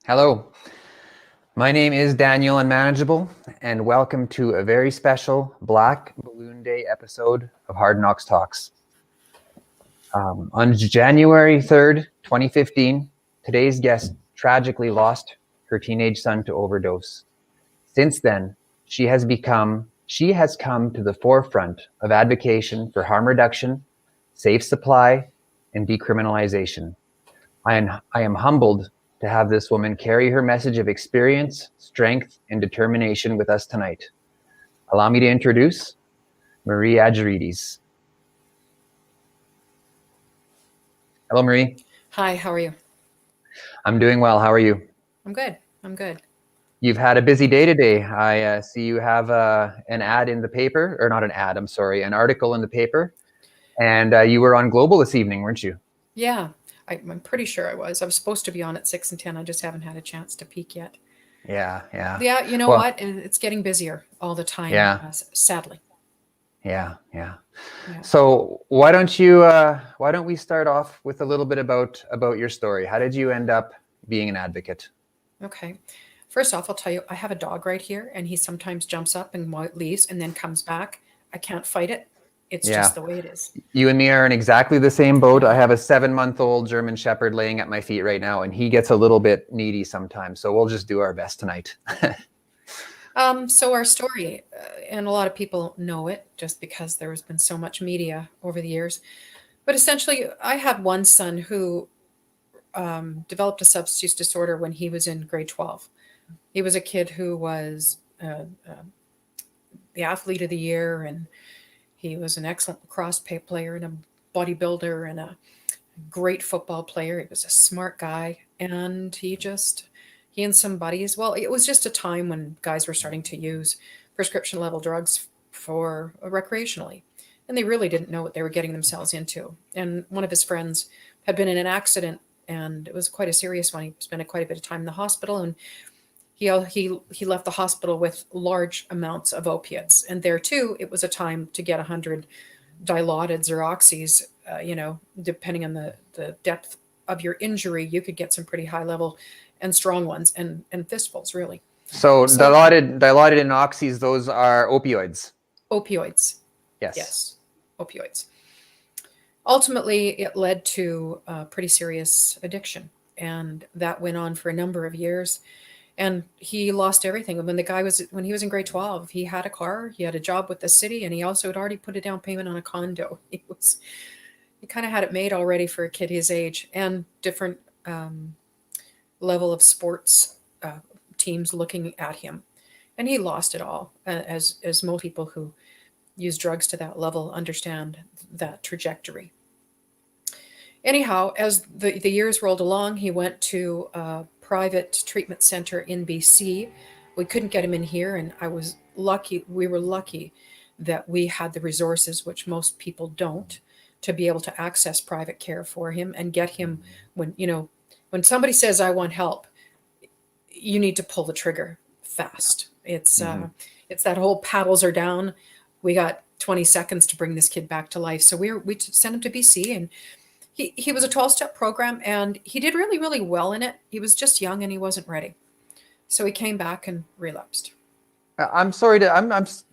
Hello, my name is Daniel Unmanageable, and welcome to a very special Black Balloon Day episode of Hard Knox Talks. On January 3rd, 2015, today's guest tragically lost her teenage son to overdose. Since then, she has come to the forefront of advocacy for harm reduction, safe supply, and decriminalization. I am humbled to have this woman carry her message of experience, strength, and determination with us tonight. Allow me to introduce Marie Agoritis. Hello, Marie. Hi, how are you? I'm doing well. How are you? I'm good. You've had a busy day today. I see you have an ad in the paper, or not an ad, I'm sorry, an article in the paper. And you were on Global this evening, weren't you? Yeah, I'm pretty sure I was. I was supposed to be on at 6 and 10. I just haven't had a chance to peek yet. Yeah. Yeah, you know what? It's getting busier all the time, sadly. Yeah. So why don't we start off with a little bit about your story? How did you end up being an advocate? Okay. First off, I'll tell you, I have a dog right here, and he sometimes jumps up and leaves and then comes back. I can't fight it. It's just the way it is. You and me are in exactly the same boat. I have a 7-month-old German Shepherd laying at my feet right now, and he gets a little bit needy sometimes. So we'll just do our best tonight. So our story, and a lot of people know it just because there has been so much media over the years. But essentially, I had one son who developed a substance use disorder when he was in grade 12. He was a kid who was the athlete of the year, and he was an excellent lacrosse player and a bodybuilder and a great football player. He was a smart guy, and he and some buddies, well, it was just a time when guys were starting to use prescription level drugs for recreationally, and they really didn't know what they were getting themselves into. And one of his friends had been in an accident, and it was quite a serious one. He spent quite a bit of time in the hospital, and he left the hospital with large amounts of opiates. And there too, it was a time to get 100 dilaudid Xeroxys. Depending on the depth of your injury, you could get some pretty high level and strong ones, and fistfuls, really. So dilaudid and oxys, those are opioids. Opioids. Yes. Opioids. Ultimately, it led to a pretty serious addiction, and that went on for a number of years. And he lost everything. When he was in grade 12, he had a car, he had a job with the city, and he also had already put a down payment on a condo. He kind of had it made already for a kid his age, and different level of sports teams looking at him. And he lost it all, as most people who use drugs to that level understand that trajectory. Anyhow, as the years rolled along, he went to a private treatment center in BC. We couldn't get him in here, and we were lucky that we had the resources, which most people don't, to be able to access private care for him and get him when somebody says, I want help, you need to pull the trigger fast. It's that whole paddles are down. We got 20 seconds to bring this kid back to life. So we sent him to BC, and he was a 12-step program, and he did really, really well in it. He was just young and he wasn't ready. So he came back and relapsed. I'm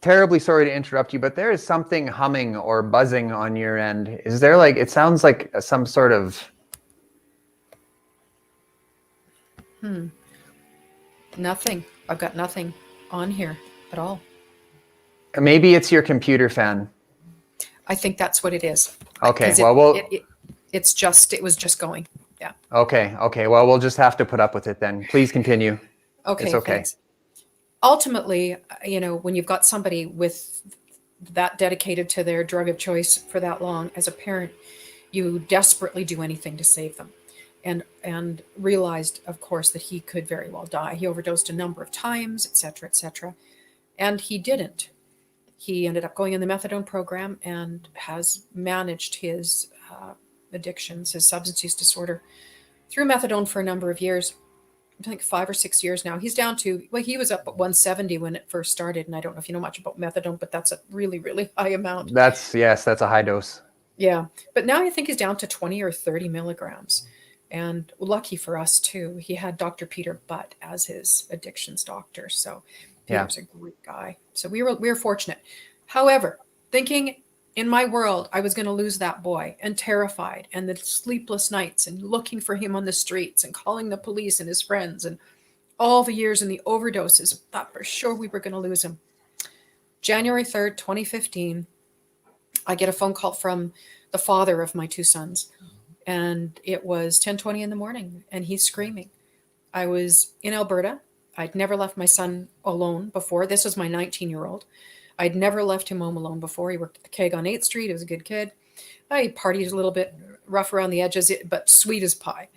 terribly sorry to interrupt you, but there is something humming or buzzing on your end. Is there it sounds like some sort of... Nothing. I've got nothing on here at all. Maybe it's your computer fan. I think that's what it is. Okay. It was just going. Yeah. Okay. Well, we'll just have to put up with it then. Please continue. Okay. It's okay. Thanks. Ultimately, when you've got somebody with that dedicated to their drug of choice for that long, as a parent, you desperately do anything to save them. And realized, of course, that he could very well die. He overdosed a number of times, et cetera, and he didn't. He ended up going in the methadone program and has managed his addictions, his substance use disorder, through methadone for a number of years. I think 5 or 6 years now. He's down to, he was up at 170 when it first started. And I don't know if you know much about methadone, but that's a really, really high amount. That's a high dose. Yeah. But now I think he's down to 20 or 30 milligrams. And lucky for us too, he had Dr. Peter Butt as his addictions doctor. So Yeah. Peter's a great guy. So we were fortunate. However, thinking in my world, I was going to lose that boy, and terrified, and the sleepless nights and looking for him on the streets and calling the police and his friends, and all the years and the overdoses, thought for sure we were going to lose him. January 3rd, 2015, I get a phone call from the father of my two sons, and it was 10:20 in the morning, and he's screaming. I was in Alberta. I'd never left my son alone before. This was my 19-year-old. I'd never left him home alone before. He worked at the Keg on 8th Street. He was a good kid. I partied a little bit rough around the edges, but sweet as pie.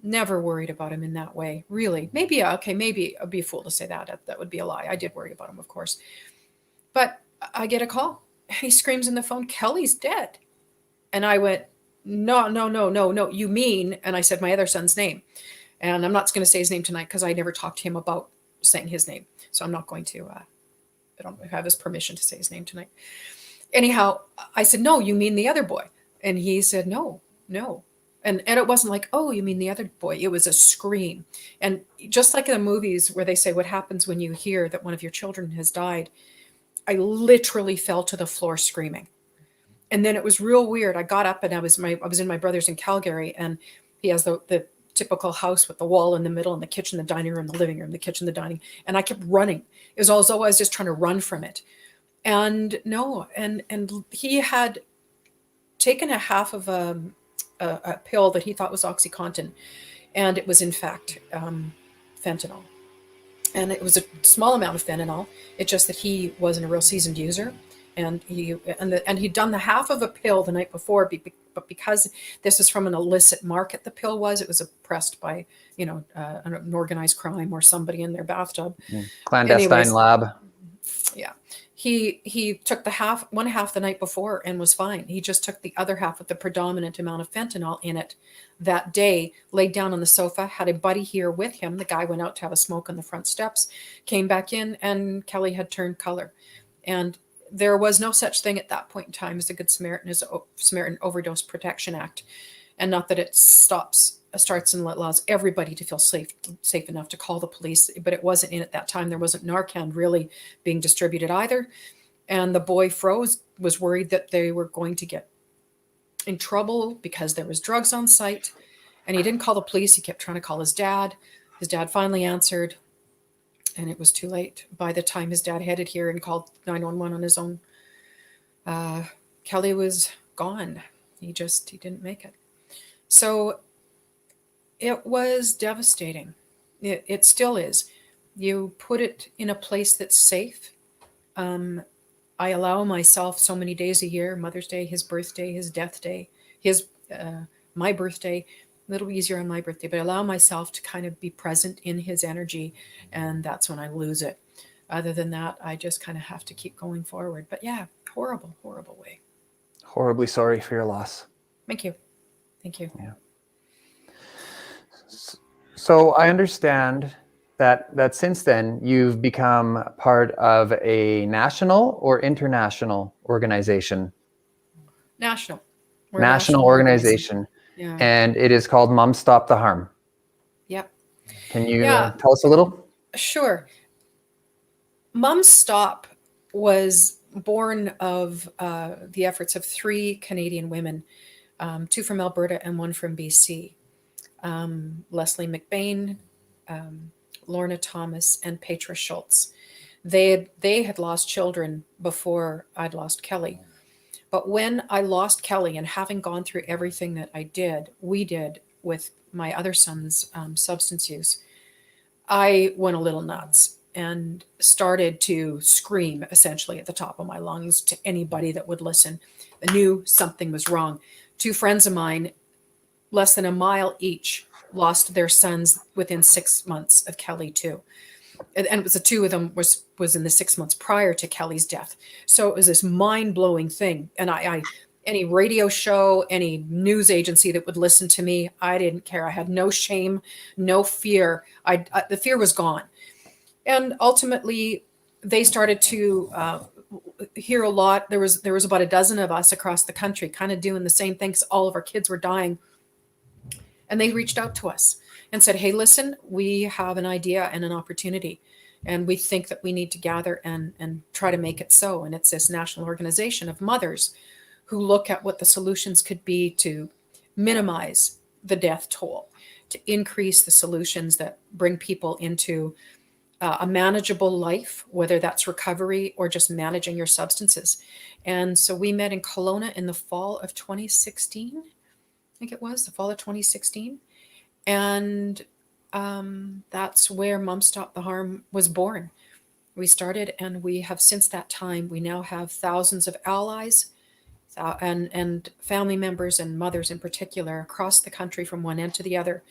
Never worried about him in that way, really. Maybe I'd be a fool to say that. That would be a lie. I did worry about him, of course. But I get a call. He screams in the phone, "Kelly's dead." And I went, "No, no, no, no, no. You mean," and I said my other son's name. And I'm not going to say his name tonight because I never talked to him about saying his name. So I'm not going to, I don't have his permission to say his name tonight. Anyhow, I said, "No, you mean the other boy." And he said, "No, no." And it wasn't like, "Oh, you mean the other boy." It was a scream. And just like in the movies where they say what happens when you hear that one of your children has died, I literally fell to the floor screaming. And then it was real weird. I got up and I was in my brother's in Calgary, and he has the typical house with the wall in the middle and the kitchen, the dining room, the living room, the kitchen, the dining. And I kept running. It was as though I was just trying to run from it. And no, and he had taken a half of a pill that he thought was OxyContin, and it was in fact fentanyl. And it was a small amount of fentanyl. It's just that he wasn't a real seasoned user, and he'd done the half of a pill the night before. But because this was from an illicit market, it was pressed by an organized crime or somebody in their bathtub. Clandestine Anyways, lab. Yeah. He took one half the night before and was fine. He just took the other half with the predominant amount of fentanyl in it that day, laid down on the sofa, had a buddy here with him. The guy went out to have a smoke on the front steps, came back in, and Kelly had turned color. And there was no such thing at that point in time as the Good Samaritan Overdose Protection Act. And not that it starts and allows everybody to feel safe enough to call the police, but it wasn't in at that time. There wasn't Narcan really being distributed either. And the boy froze, was worried that they were going to get in trouble because there was drugs on site. And he didn't call the police. He kept trying to call his dad. His dad finally answered, and it was too late. By the time his dad headed here and called 911 on his own, Kelly was gone. He didn't make it. So it was devastating. It still is. You put it in a place that's safe. I allow myself so many days a year, Mother's Day, his birthday, his death day, my birthday, a little easier on my birthday, but I allow myself to kind of be present in his energy, and that's when I lose it. Other than that, I just kind of have to keep going forward. But yeah, horrible, horrible way. Horribly sorry for your loss. Thank you. Thank you. Yeah. So I understand that since then you've become part of a national or international organization? National. We're national organization. Yeah. And it is called Mom Stop the Harm. Yep. Can you tell us a little? Sure. Mom Stop was born of the efforts of 3 Canadian women, 2 from Alberta and 1 from BC. Leslie McBain, Lorna Thomas, and Petra Schultz. They had lost children before I'd lost Kelly. But when I lost Kelly, and having gone through everything that we did with my other son's substance use, I went a little nuts and started to scream essentially at the top of my lungs to anybody that would listen. I knew something was wrong. 2 friends of mine, less than a mile each, lost their sons within 6 months of Kelly too. And it was the 2 of them was in the 6 months prior to Kelly's death. So it was this mind-blowing thing. And I any radio show, any news agency that would listen to me, I didn't care. I had no shame, no fear. The fear was gone. And ultimately, they started to hear a lot. There was about a dozen of us across the country kind of doing the same thing because all of our kids were dying. And they reached out to us and said, hey, listen, we have an idea and an opportunity. And we think that we need to gather and try to make it so. And it's this national organization of mothers who look at what the solutions could be to minimize the death toll, to increase the solutions that bring people into a manageable life, whether that's recovery or just managing your substances. And so we met in Kelowna in the fall of 2016. I think it was the fall of 2016. And that's where Mom Stop the Harm was born. We started, and we have since that time, we now have thousands of allies and family members and mothers in particular across the country from one end to the other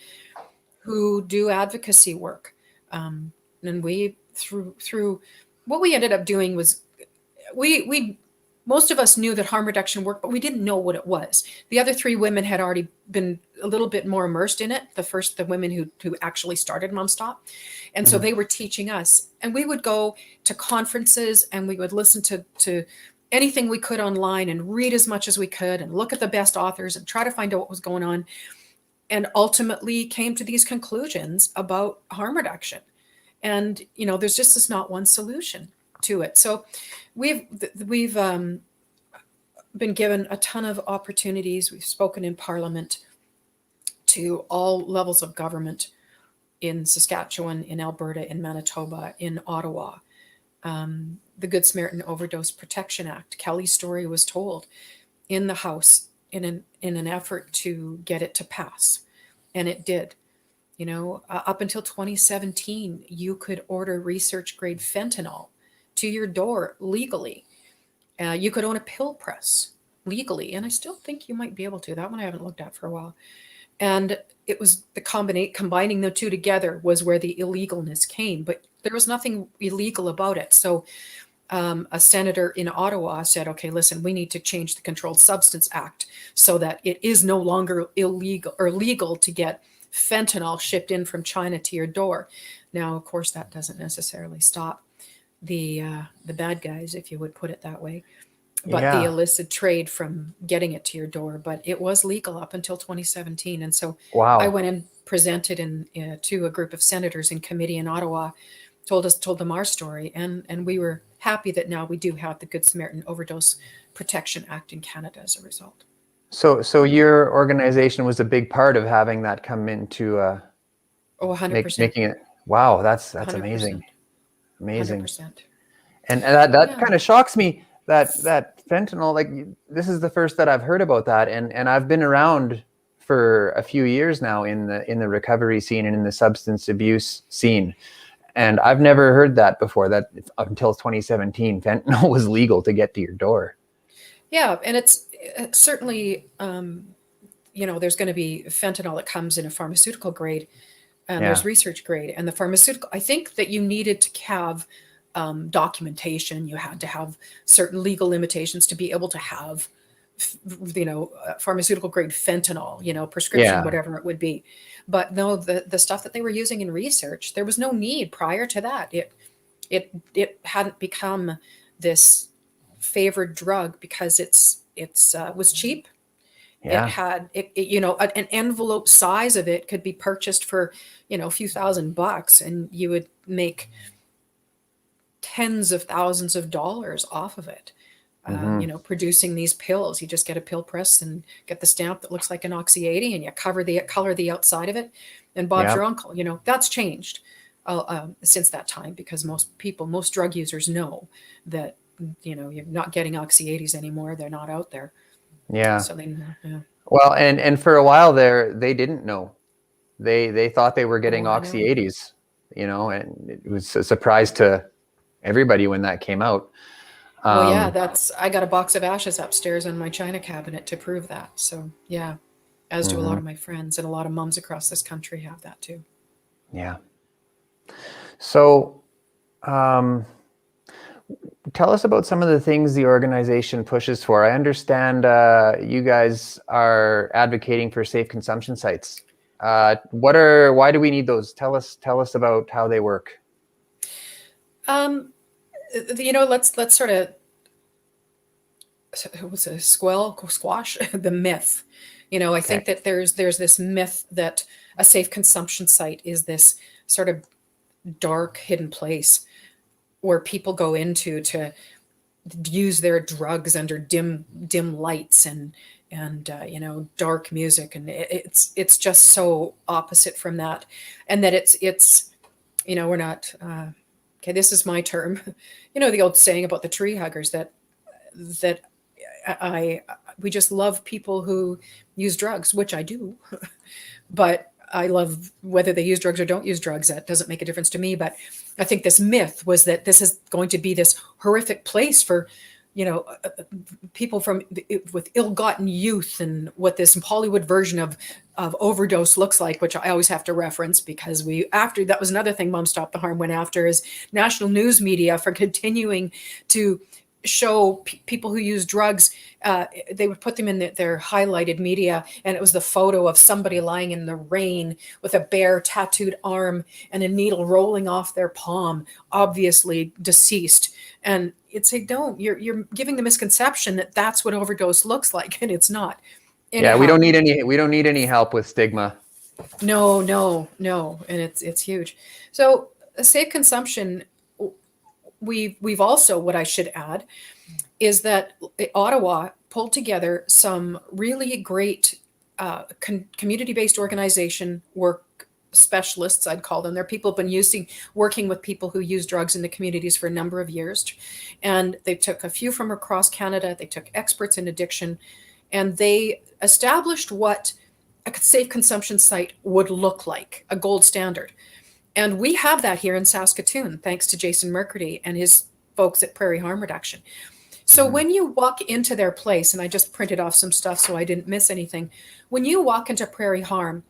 who do advocacy work. And we through what we ended up doing was we most of us knew that harm reduction worked, but we didn't know what it was. The other three women had already been a little bit more immersed in it. The women who actually started Mom Stop. And so they were teaching us, and we would go to conferences and we would listen to anything we could online and read as much as we could and look at the best authors and try to find out what was going on, and ultimately came to these conclusions about harm reduction. And, there's just not one solution to it. So we've been given a ton of opportunities. We've spoken in Parliament to all levels of government in Saskatchewan, in Alberta, in Manitoba, in Ottawa. The Good Samaritan Overdose Protection Act. Kelly's story was told in the House in an effort to get it to pass. And it did. Up until 2017, you could order research grade fentanyl to your door legally. You could own a pill press legally. And I still think you might be able to. That one I haven't looked at for a while. And it was combining the two together was where the illegalness came. But there was nothing illegal about it. So a senator in Ottawa said, okay, listen, we need to change the Controlled Substance Act so that it is no longer illegal or legal to get fentanyl shipped in from China to your door. Now, of course, that doesn't necessarily stop the bad guys, if you would put it that way, but the illicit trade from getting it to your door. But it was legal up until 2017. And so I went and presented to a group of senators in committee in Ottawa, told them our story. And we were happy that now we do have the Good Samaritan Overdose Protection Act in Canada as a result. So your organization was a big part of having that come into 100%. making it. Wow, that's 100%. amazing. 100%. And that kind of shocks me that fentanyl, like, this is the first that I've heard about that, and I've been around for a few years now in the recovery scene and in the substance abuse scene, and I've never heard that before, that until 2017 fentanyl was legal to get to your door. Yeah, and it's certainly there's going to be fentanyl that comes in a pharmaceutical grade, and there's research grade, and the pharmaceutical, I think that you needed to have documentation. You had to have certain legal limitations to be able to have, pharmaceutical grade fentanyl, prescription, whatever it would be. But no, the stuff that they were using in research, there was no need prior to that. It hadn't become this favored drug because it was cheap. Yeah. It had an envelope size of it could be purchased for a few $1,000, and you would make tens of thousands of dollars off of it. Producing these pills. You just get a pill press and get the stamp that looks like an Oxy 80, and you color the outside of it, and Bob's your uncle. That's changed since that time, because most drug users know that you're not getting Oxy 80s anymore. They're not out there. Yeah. So well, and for a while there, they didn't know. They thought they were getting Oxy 80s, and it was a surprise to everybody when that came out. Well, I got a box of ashes upstairs in my china cabinet to prove that. So yeah, as do a lot of my friends, and a lot of moms across this country have that too. Yeah. So, tell us about some of the things the organization pushes for. I understand you guys are advocating for safe consumption sites. Why do we need those? Tell us about how they work. Let's sort of it was a squash the myth. I Okay. think that there's this myth that a safe consumption site is this sort of dark hidden place where people go into to use their drugs under dim lights and dark music, and it's just so opposite from that. And that it's we're not okay, this is my term. The old saying about the tree huggers, that I we just love people who use drugs, which I do. But I love whether they use drugs or don't use drugs. That doesn't make a difference to me. But I think this myth was that this is going to be this horrific place for, people with ill-gotten youth, and what this Hollywood version of overdose looks like, which I always have to reference because that was another thing Mom Stop the Harm went after, is national news media for continuing to show people who use drugs. They would put them in their highlighted media, and it was the photo of somebody lying in the rain with a bare tattooed arm and a needle rolling off their palm, obviously deceased. And it's like, don't, you're giving the misconception that that's what overdose looks like, and it's not. Anyhow, Yeah, we don't need any help with stigma. No, and it's huge. So safe consumption. We've also, what I should add is that Ottawa pulled together some really great community-based organization work specialists, I'd call them. They're people who've been working with people who use drugs in the communities for a number of years. And they took a few from across Canada. They took experts in addiction, and they established what a safe consumption site would look like, a gold standard. And we have that here in Saskatoon, thanks to Jason Mercredi and his folks at Prairie Harm Reduction. So when you walk into their place, and I just printed off some stuff so I didn't miss anything. When you walk into Prairie Harm,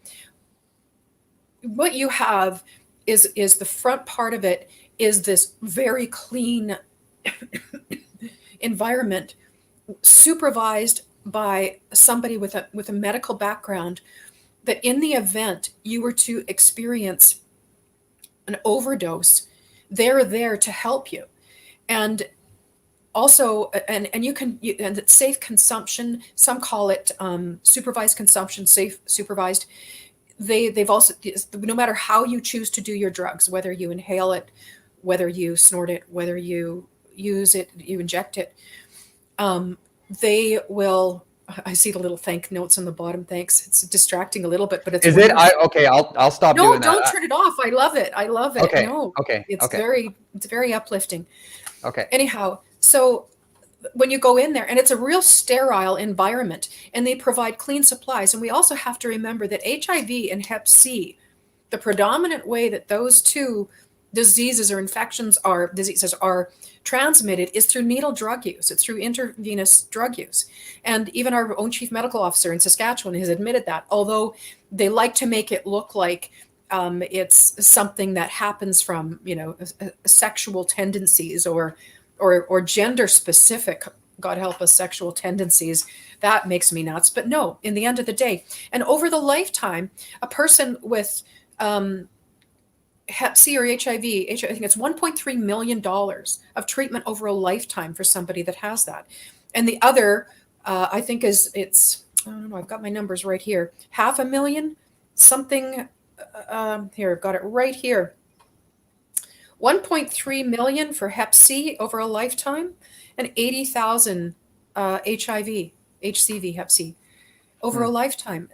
what you have is the front part of it is this very clean environment, supervised by somebody with a medical background, that in the event you were to experience an overdose, they're there to help you. And also, and it's safe consumption. Some call it supervised consumption, safe supervised. They've also, no matter how you choose to do your drugs, whether you inhale it, whether you snort it, whether you use it, you inject it, they will. I see the little thank notes on the bottom. Thanks. It's distracting a little bit, but it's. Is it? Okay. I'll stop doing that. No, don't turn it off. I love it. Okay. No. Okay. It's very uplifting. Okay. Anyhow, so when you go in there, and it's a real sterile environment, and they provide clean supplies. And we also have to remember that HIV and Hep C, the predominant way that those two diseases are transmitted is through needle drug use. It's through intravenous drug use. And even our own chief medical officer in Saskatchewan has admitted that, although they like to make it look like it's something that happens from, sexual tendencies or gender specific, God help us, sexual tendencies. That makes me nuts. But no, in the end of the day, and over the lifetime, a person with Hep C or HIV, I think it's $1.3 million of treatment over a lifetime for somebody that has that. And the other, I think I don't know, I've got my numbers right here, $500,000, something, here, I've got it right here. 1.3 million for Hep C over a lifetime, and 80,000 HIV, HCV, Hep C over a lifetime.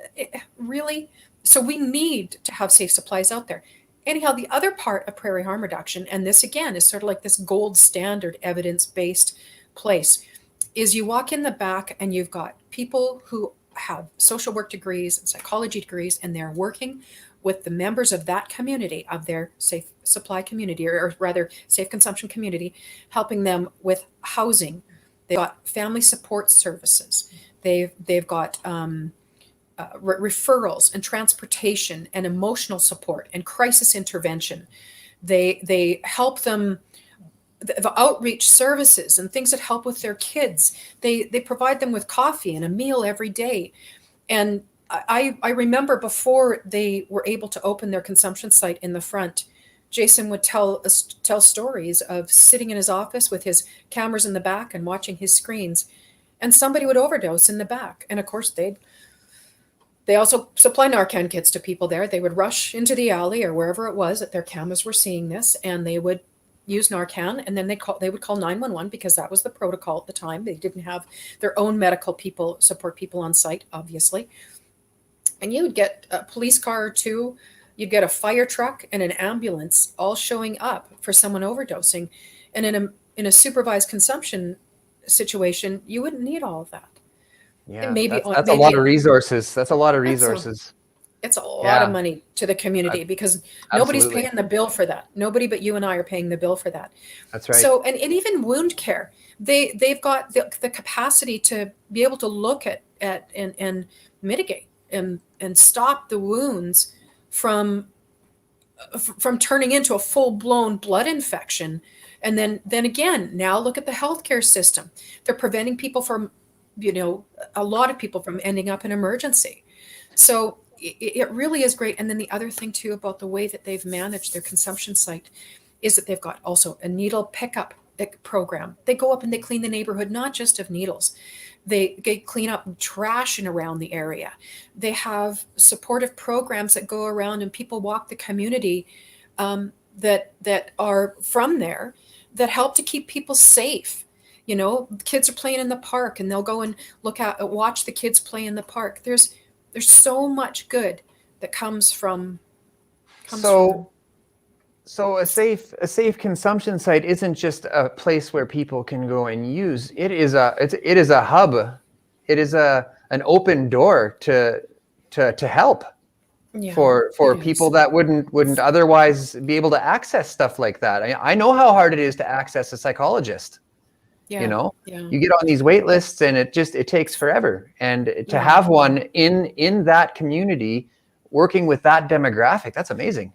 Really? So we need to have safe supplies out there. Anyhow, the other part of Prairie Harm Reduction, and this again is sort of like this gold standard evidence-based place, is you walk in the back and you've got people who have social work degrees and psychology degrees, and they're working with the members of that community, of their safe supply community, or rather safe consumption community, helping them with housing. They've got family support services. They've got referrals and transportation and emotional support and crisis intervention. They help them, the outreach services and things that help with their kids. They provide them with coffee and a meal every day. And I remember before they were able to open their consumption site in the front, Jason would tell stories of sitting in his office with his cameras in the back and watching his screens. and somebody would overdose in the back. And of course, they also supply Narcan kits to people there. They would rush into the alley or wherever it was that their cameras were seeing this, and they would use Narcan, and then they would call 911 because that was the protocol at the time. They didn't have their own medical people, support people on site, obviously. And you would get a police car or two, you'd get a fire truck and an ambulance all showing up for someone overdosing. And in a supervised consumption situation, you wouldn't need all of that. Yeah, Maybe that's a lot of resources. That's a lot of resources. It's a lot of money to the community because nobody's Absolutely. paying the bill for that. Nobody but you and I are paying the bill for that. That's right. So, and even wound care, they've got the capacity to be able to look at and mitigate and stop the wounds from turning into a full-blown blood infection. And then again, now look at the healthcare system. They're preventing people from, a lot of people from ending up in emergency. So it really is great. And then the other thing too about the way that they've managed their consumption site is that they've got also a needle pickup program. They go up and they clean the neighborhood, not just of needles. They clean up trash in around the area. They have supportive programs that go around and people walk the community that are from there that help to keep people safe. Kids are playing in the park and they'll go and watch the kids play in the park. There's so much good that comes from. So a safe consumption site isn't just a place where people can go and use. It is a hub. It is an open door to help for people that wouldn't otherwise be able to access stuff like that. I know how hard it is to access a psychologist. You get on these wait lists and it takes forever. And to have one in that community working with that demographic, that's amazing.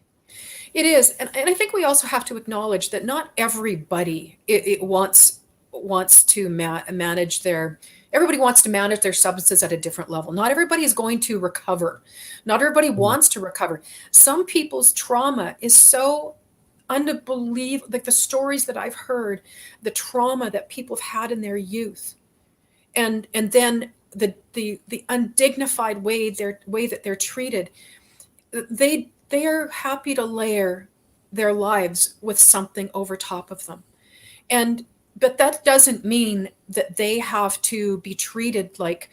It is. And I think we also have to acknowledge that not everybody wants to manage everybody wants to manage their substances at a different level. Not everybody is going to recover. Not everybody wants to recover. Some people's trauma is so unbelievable, like the stories that I've heard, the trauma that people have had in their youth, and then the undignified way that they're treated. They are happy to layer their lives with something over top of them. But that doesn't mean that they have to be treated like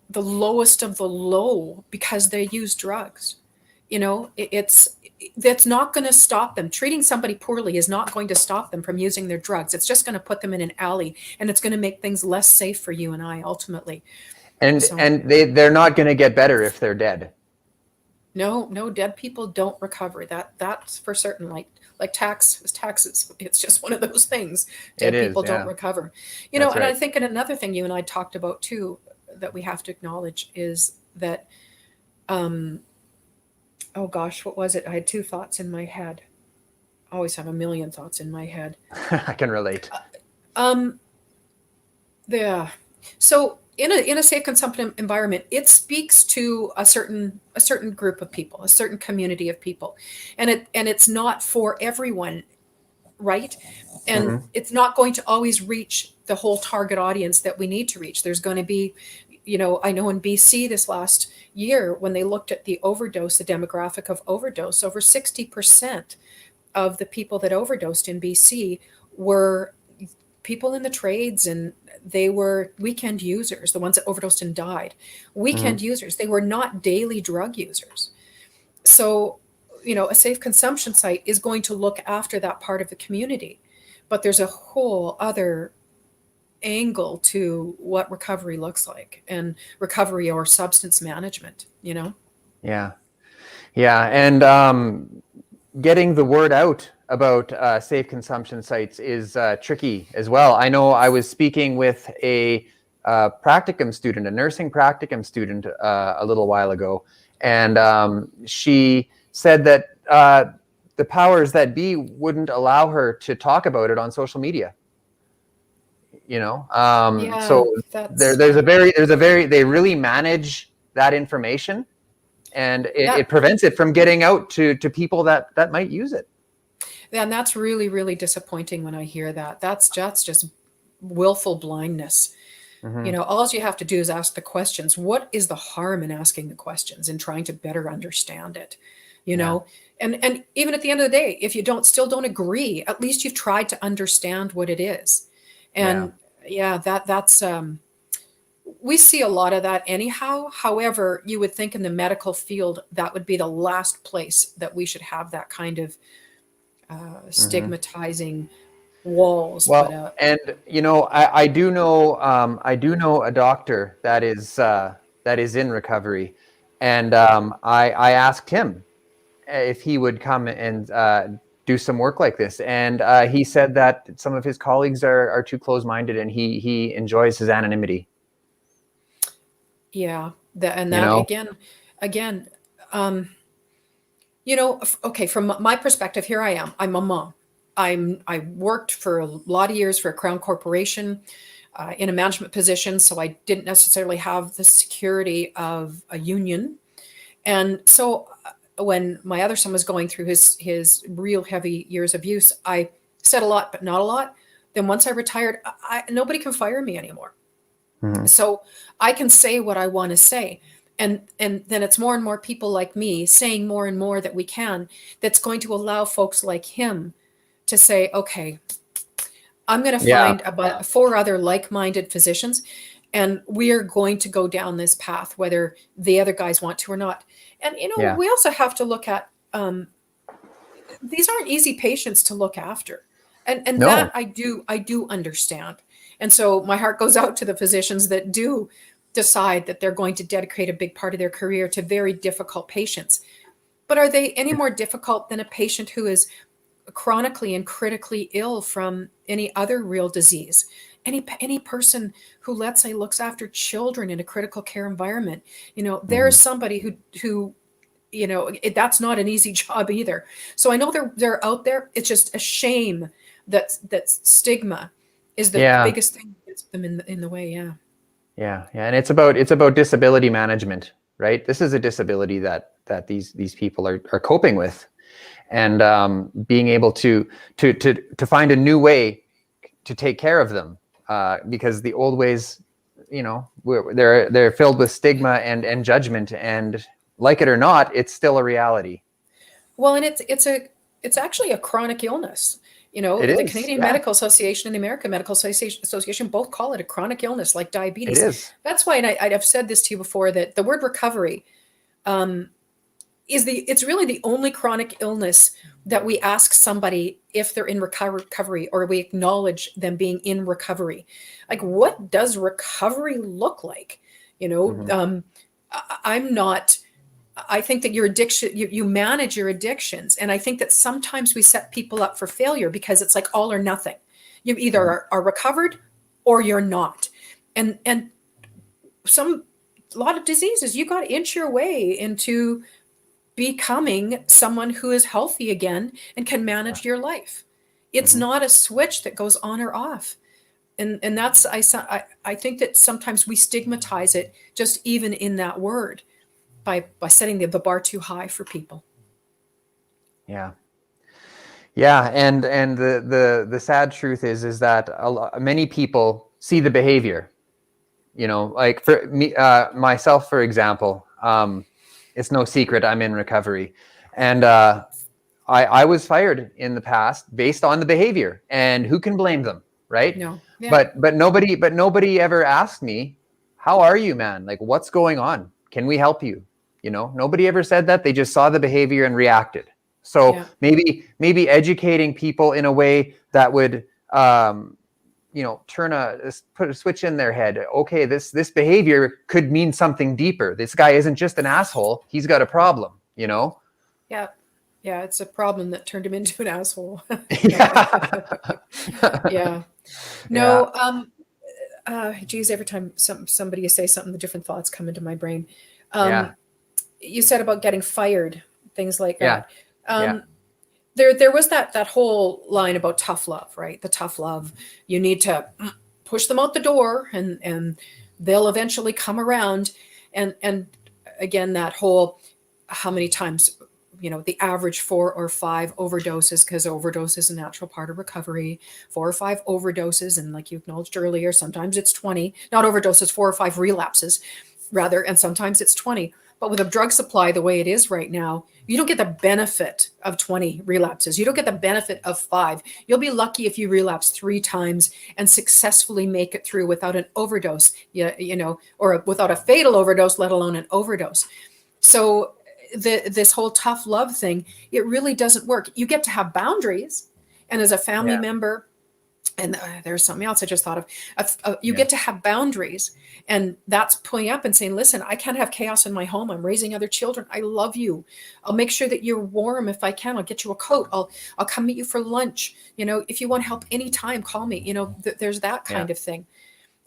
the lowest of the low because they use drugs. That's not going to stop them. Treating somebody poorly is not going to stop them from using their drugs. It's just going to put them in an alley, and it's going to make things less safe for you and I ultimately. And they're not going to get better if they're dead. No, dead people don't recover. That's for certain. Like taxes. It's just one of those things. Dead people don't recover. And I think another thing you and I talked about too that we have to acknowledge is that, oh gosh, what was it? I had two thoughts in my head. I always have a million thoughts in my head. I can relate. So in a safe consumption environment, it speaks to a certain group of people, a certain community of people, and it's not for everyone, right? And it's not going to always reach the whole target audience that we need to reach. There's going to be, I know in BC this last year when they looked at the demographic of overdose, over 60% of the people that overdosed in BC were people in the trades, and they were weekend users, the ones that overdosed and died. Weekend users. They were not daily drug users. So, a safe consumption site is going to look after that part of the community. But there's a whole other angle to what recovery looks like, and recovery or substance management, Yeah. And getting the word out about safe consumption sites is tricky as well. I know I was speaking with a practicum student, a nursing practicum student a little while ago, and she said that the powers that be wouldn't allow her to talk about it on social media. So they really manage that information, and it prevents it from getting out to people that might use it. And that's really, really disappointing when I hear that. That's just willful blindness. Hmm. All you have to do is ask the questions. What is the harm in asking the questions and trying to better understand it? You Yeah. know, and even at the end of the day, if you still don't agree, at least you've tried to understand what it is. Yeah. And yeah, that's we see a lot of that anyhow. However, you would think in the medical field that would be the last place that we should have that kind of Hmm. stigmatizing walls put Well, up. and I do know a doctor that is in recovery, and I asked him if he would come and do some work like this, and he said that some of his colleagues are too close-minded, and he enjoys his anonymity. Yeah, and You that know. again, um, okay, from my perspective, here I am. I'm a mom. I worked for a lot of years for a crown corporation in a management position, so I didn't necessarily have the security of a union. And so when my other son was going through his real heavy years of use, I said a lot, but not a lot. Then once I retired, nobody can fire me anymore. Mhm. So I can say what I want to say. And then it's more and more people like me saying more and more that we can, that's going to allow folks like him to say, okay, I'm going to Yeah. find about 4 other like-minded physicians, and we are going to go down this path, whether the other guys want to or not. And Yeah. we also have to look at these aren't easy patients to look after, and that No. I do understand. And so my heart goes out to the physicians that do decide that they're going to dedicate a big part of their career to very difficult patients. But are they any more difficult than a patient who is chronically and critically ill from any other real disease? Any person who, let's say, looks after children in a critical care environment, there's Mhm. somebody who that's not an easy job either. So I know they're out there. It's just a shame that stigma is the Yeah. biggest thing that gets them in the way. Yeah. Yeah. Yeah. And it's about disability management, right? This is a disability that these people are coping with, and being able to find a new way to take care of them, because the old ways, they're filled with stigma and judgment, and like it or not, it's still a reality. Well, and it's actually a chronic illness. It The is. Canadian Yeah. Medical Association and the American Medical Association both call it a chronic illness, like It diabetes. is. That's why, and I've said this to you before, that the word recovery um, it's really the only chronic illness that we ask somebody if they're in recovery, or we acknowledge them being in recovery. Like, what does recovery look like? You know, Hmm. um, I'm not. I think that your addiction, you manage your addictions, and I think that sometimes we set people up for failure because it's like all or nothing. You either Hmm. are recovered or you're not, and a lot of diseases you got to inch your way into becoming someone who is healthy again and can Yeah. manage your life. It's Hmm. not a switch that goes on or off. And that's I think that sometimes we stigmatize it just even in that word by setting the bar too high for people. Yeah. Yeah. And the sad truth is that many people see the behavior. Like for me, myself, for example, it's no secret I'm in recovery, and I was fired in the past based on the behavior, and who can blame them, right? No. Yeah. But nobody ever asked me, how are you, man? Like, what's going on? Can we help you? Nobody ever said that. They just saw the behavior and reacted. So Yeah. maybe educating people in a way that would put a switch in their head. Okay, this behavior could mean something deeper. This guy isn't just an asshole. He's got a problem. Yeah. Yeah. It's a problem that turned him into an asshole. Yeah. Yeah. Yeah. No. Geez, every time somebody you say something, the different thoughts come into my brain. Yeah. Um, you said about getting fired, things like Yeah. that. Yeah. Um, there was that whole line about tough love, right? The tough love. You need to push them out the door, and they'll eventually come around. And again, that whole, how many times the average 4 or 5 overdoses, because overdose is a natural part of recovery, 4 or 5 overdoses. And like you acknowledged earlier, sometimes it's 20, not overdoses, 4 or 5 relapses rather. And sometimes it's 20. But with a drug supply the way it is right now, you don't get the benefit of 20 relapses. You don't get the benefit of 5. You'll be lucky if you relapse 3 times and successfully make it through without an overdose, or without a fatal overdose, let alone an overdose. So this whole tough love thing, it really doesn't work. You get to have boundaries. And as a family member, and there's something else I just thought of. You get to have boundaries, and that's pulling up and saying, listen, I can't have chaos in my home. I'm raising other children. I love you. I'll make sure that you're warm if I can. I'll get you a coat. I'll come meet you for lunch. If you want help anytime, call me. There's that kind of thing.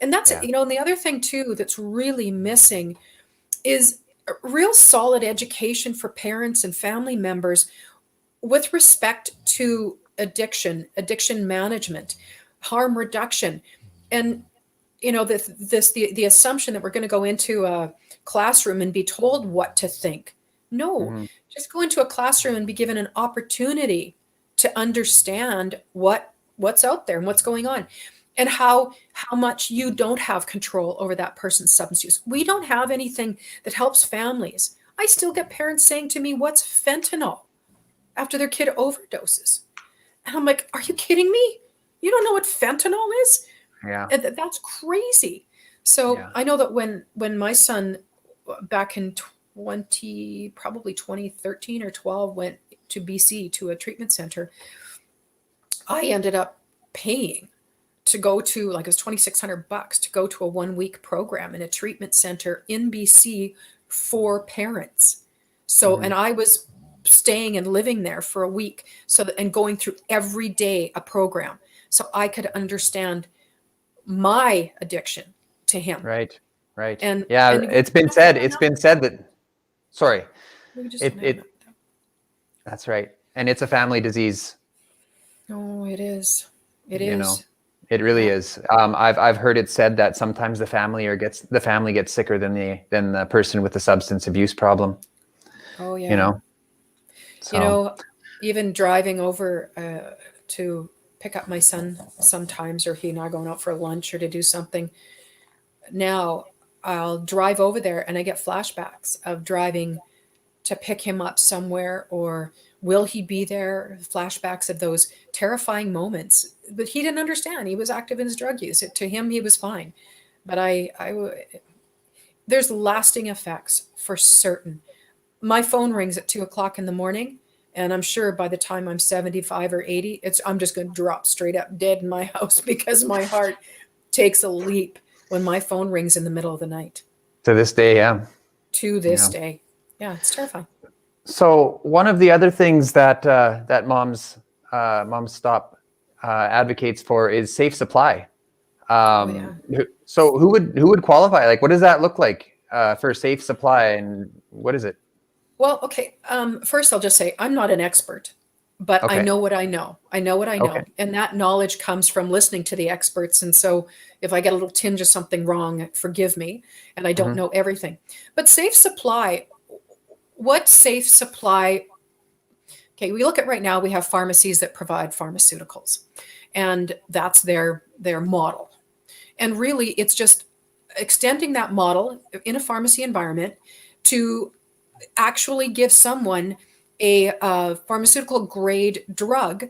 And that's, and the other thing too, that's really missing is a real solid education for parents and family members with respect to addiction management, harm reduction. And the assumption that we're going to go into a classroom and be told what to think. No, just go into a classroom and be given an opportunity to understand what's out there and what's going on, and how much you don't have control over that person's substance use. We don't have anything that helps families. I still get parents saying to me, what's fentanyl, after their kid overdoses. And I'm like, are you kidding me? You don't know what fentanyl is? Yeah. That's crazy. So I know that when my son back in probably 2013 or 12 went to BC to a treatment center, I ended up paying to go to, like, it was $2,600 to go to a 1-week program in a treatment center in BC for parents. So, and I was staying and living there for a week, and going through every day a program, so I could understand my addiction to him. Right. And it's been said that, sorry, that's right. And it's a family disease. Oh, it is. It it really is. I've heard it said that sometimes the family gets sicker than the person with the substance abuse problem. Oh yeah. So. Even driving over to pick up my son sometimes, or he and I going out for lunch or to do something. Now I'll drive over there and I get flashbacks of driving to pick him up somewhere, or will he be there? Flashbacks of those terrifying moments. But he didn't understand. He was active in his drug use. To him, he was fine. But there's lasting effects for certain. My phone rings at 2:00 in the morning, and I'm sure by the time I'm 75 or 80, I'm just going to drop straight up dead in my house, because my heart takes a leap when my phone rings in the middle of the night. To this day, yeah. To this day. Yeah, it's terrifying. So one of the other things that Moms Stop advocates for is safe supply. So who would qualify? Like, what does that look like for safe supply, and what is it? Well, okay. First, I'll just say I'm not an expert, but I know what I know. I know what I know. Okay. And that knowledge comes from listening to the experts. And so if I get a little tinge of something wrong, forgive me. And I don't know everything. But safe supply, what safe supply? Okay, we look at right now, we have pharmacies that provide pharmaceuticals, and that's their model. And really, it's just extending that model in a pharmacy environment to actually give someone a pharmaceutical grade drug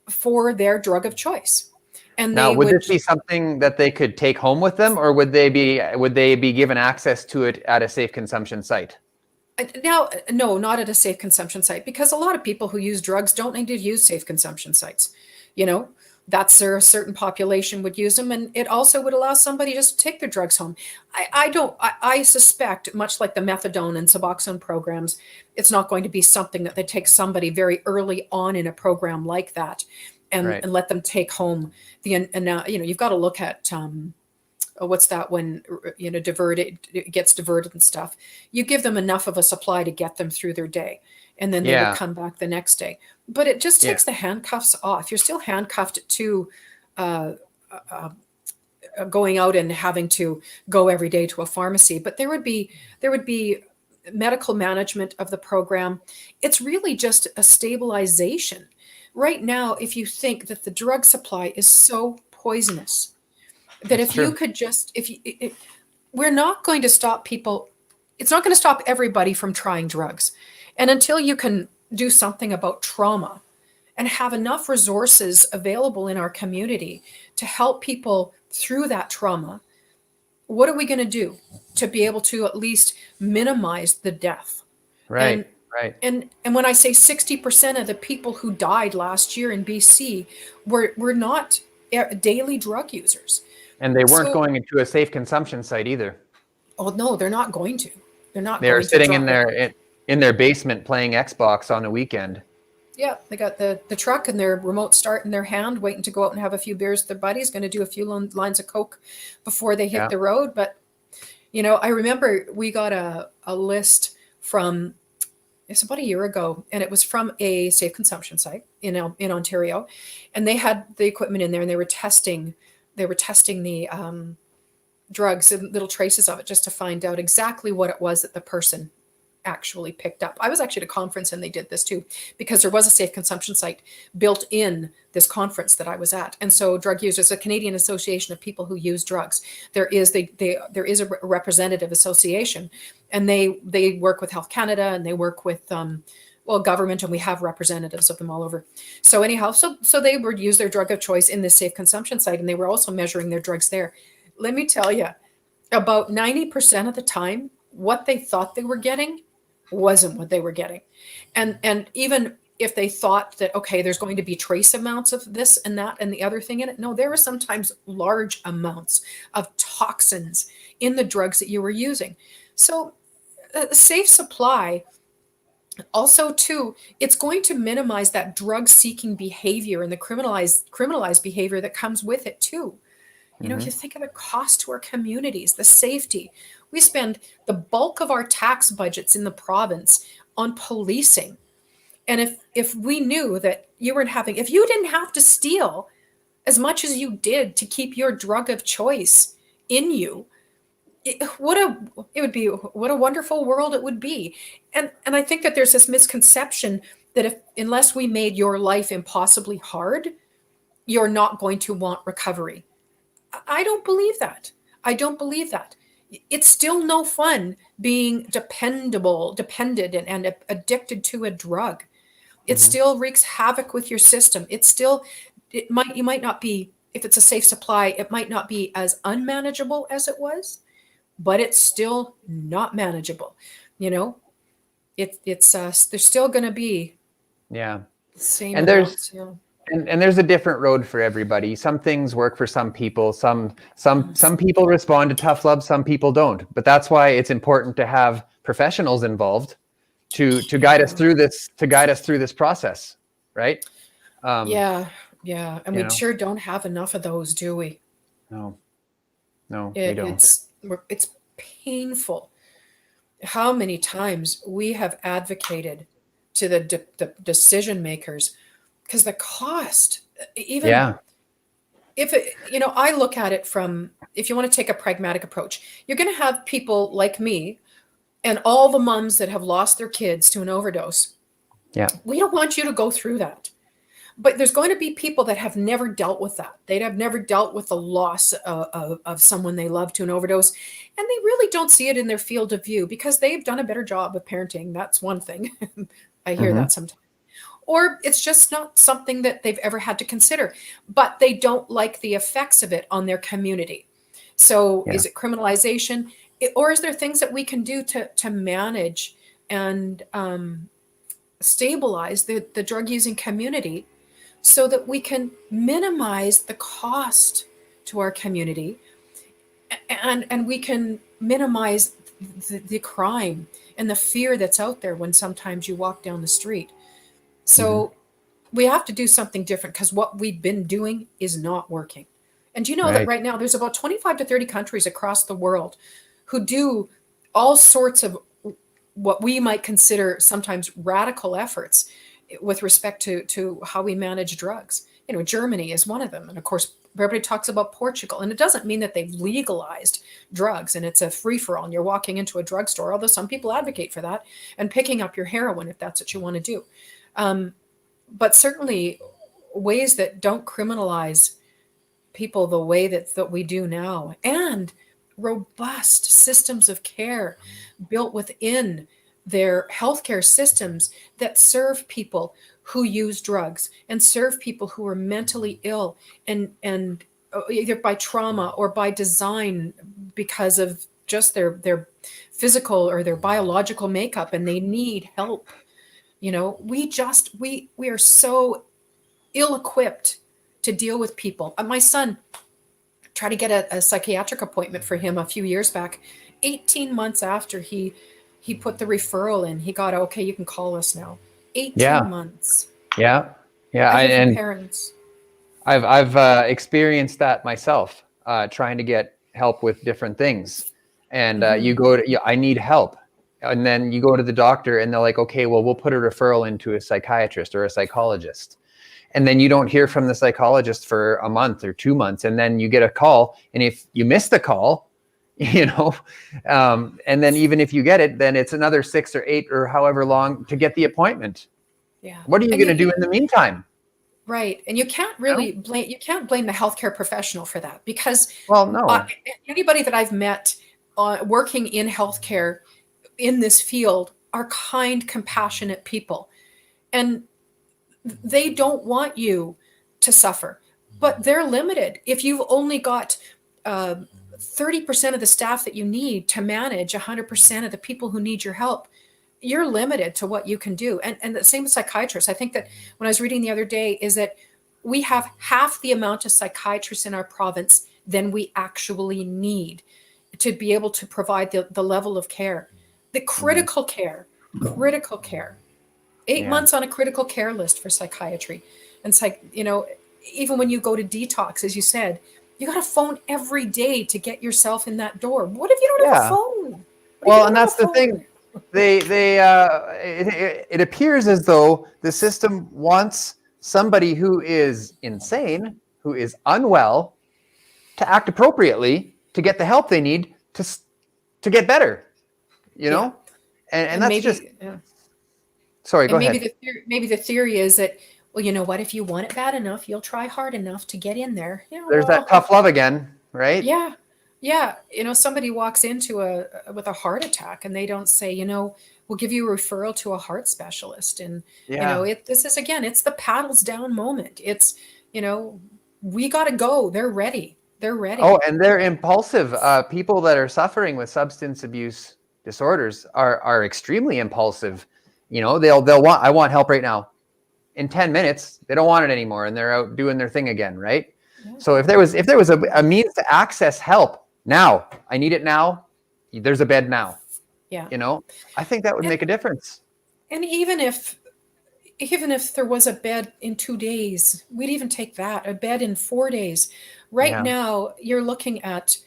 for their drug of choice. And now, would this be something that they could take home with them, or would they be given access to it at a safe consumption site? Now, no, not at a safe consumption site, because a lot of people who use drugs don't need to use safe consumption sites. That's a certain population would use them, and it also would allow somebody just to take their drugs home. I suspect, much like the methadone and Suboxone programs, it's not going to be something that they take somebody very early on in a program like that and let them take home and now, you've got to look at what's that when it gets diverted and stuff. You give them enough of a supply to get them through their day, and then they would come back the next day. But it just takes the handcuffs off. You're still handcuffed to going out and having to go every day to a pharmacy. But there would be medical management of the program. It's really just a stabilization. Right now, if you think that the drug supply is so poisonous, that That's if you true. could just, we're not going to stop people, it's not going to stop everybody from trying drugs. And until you can do something about trauma and have enough resources available in our community to help people through that trauma, what are we going to do to be able to at least minimize the death? And Right. Right. and when I say 60% of the people who died last year in BC were not daily drug users. And they weren't So, going into a safe consumption site either. oh no, they're not going to. They're not They were going to sitting drop it. in their basement playing Xbox on the weekend. Yeah, they got the truck and their remote start in their hand, waiting to go out and have a few beers with their buddies, going to do a few lines of Coke before they hit Yeah. the road. But, you know, I remember we got a list from, it's about a year ago, and it was from a safe consumption site in Ontario. And they had the equipment in there and they were testing the drugs and little traces of it just to find out exactly what it was that the person actually picked up. I was actually at a conference and they did this too, because there was a safe consumption site built in this conference that I was at. And so drug users, a Canadian Association of People Who Use Drugs, there is a representative association, and they work with Health Canada and they work with government, and we have representatives of them all over. So anyhow, so they would use their drug of choice in this safe consumption site, and they were also measuring their drugs there. Let me tell you, about 90% of the time, what they thought they were getting wasn't what they were getting. And even if they thought that, okay, there's going to be trace amounts of this and that and the other thing in it, no, there were sometimes large amounts of toxins in the drugs that you were using. So a safe supply also too, it's going to minimize that drug seeking behavior and the criminalized behavior that comes with it too. You know, Mhm. you think of the cost to our communities, the safety. We spend the bulk of our tax budgets in the province on policing. And if we knew that if you didn't have to steal as much as you did to keep your drug of choice in you, what a wonderful world it would be. And I think that there's this misconception that unless we made your life impossibly hard, you're not going to want recovery. I don't believe that. I don't believe that. It's still no fun being dependent and addicted to a drug. It Mhm. still wreaks havoc with your system. You might not be, if it's a safe supply, it might not be as unmanageable as it was, but it's still not manageable. You know, there's still going to be Yeah. the same And there's amounts. Yeah. and there's a different road for everybody. Some things work for some people. Some people respond to tough love, some people don't. But that's why it's important to have professionals involved to guide us through this process, right? Yeah, yeah, and You we know, sure don't have enough of those, do we? no, no, we It, don't. it's it's painful how many times we have advocated to the decision makers, because the cost, even Yeah. if I look at it from, if you want to take a pragmatic approach, you're going to have people like me and all the moms that have lost their kids to an overdose. Yeah. We don't want you to go through that. But there's going to be people that have never dealt with that. They'd have never dealt with the loss of someone they love to an overdose. And they really don't see it in their field of view because they've done a better job of parenting. That's one thing. I hear Hmm. that sometimes. Or it's just not something that they've ever had to consider, but they don't like the effects of it on their community. So Yeah. is it criminalization? Or is there things that we can do to manage and stabilize the drug using community so that we can minimize the cost to our community, and we can minimize the crime and the fear that's out there when sometimes you walk down the street. Hmm. So we have to do something different because what we've been doing is not working. And you know that Right. right now there's about 25 to 30 countries across the world who do all sorts of what we might consider sometimes radical efforts with respect to how we manage drugs. You know, Germany is one of them. And of course, Everybody talks about Portugal, and it doesn't mean that they've legalized drugs and it's a free-for-all and you're walking into a drugstore, although some people advocate for that, and picking up your heroin if that's what you want to do. But certainly ways that don't criminalize people the way that we do now, and robust systems of care built within their healthcare systems that serve people who use drugs and serve people who are mentally ill and either by trauma or by design because of just their physical or their biological makeup, and they need help. We are so ill-equipped to deal with people. My son tried to get a psychiatric appointment for him a few years back. 18 months after he put the referral in, he got, okay, you can call us now. 18 months. Yeah. And parents. I've experienced that myself, trying to get help with different things. And I need help. And then you go to the doctor and they're like, okay, well, we'll put a referral into a psychiatrist or a psychologist. And then you don't hear from the psychologist for a month or 2 months. And then you get a call. And if you miss the call, and then even if you get it, then it's another 6 or 8 or however long to get the appointment. Yeah. What are you going to do in the meantime? Right. And you can't really blame the healthcare professional for that, because anybody that I've met working in healthcare in this field are kind, compassionate people. And they don't want you to suffer, but they're limited. If you've only got 30% of the staff that you need to manage 100% of the people who need your help, you're limited to what you can do. And the same with psychiatrists. I think that when I was reading the other day is that we have half the amount of psychiatrists in our province than we actually need to be able to provide the level of care, the critical care. 8 months on a critical care list for psychiatry. And even when you go to detox, as you said, you got to phone every day to get yourself in that door. What if you don't have a phone? Well, and that's the thing. It appears as though the system wants somebody who is insane, who is unwell, to act appropriately, to get the help they need to get better. And that's maybe, just. Yeah. Sorry, go ahead. Maybe the theory is that, well, you know what? If you want it bad enough, you'll try hard enough to get in there. There's that tough love again, right? Yeah. Somebody walks into with a heart attack and they don't say, we'll give you a referral to a heart specialist. And, this is, again, it's the paddles down moment. It's, we got to go. They're ready. Oh, and they're impulsive. People that are suffering with substance abuse disorders are extremely impulsive. They'll want, I want help right now. In 10 minutes, they don't want it anymore, and they're out doing their thing again, right? Yeah. So if there was a means to access help now, I need it now. There's a bed now. Yeah. I think that would make a difference. And even if there was a bed in 2 days, we'd even take that. A bed in 4 days. Right now, you're looking at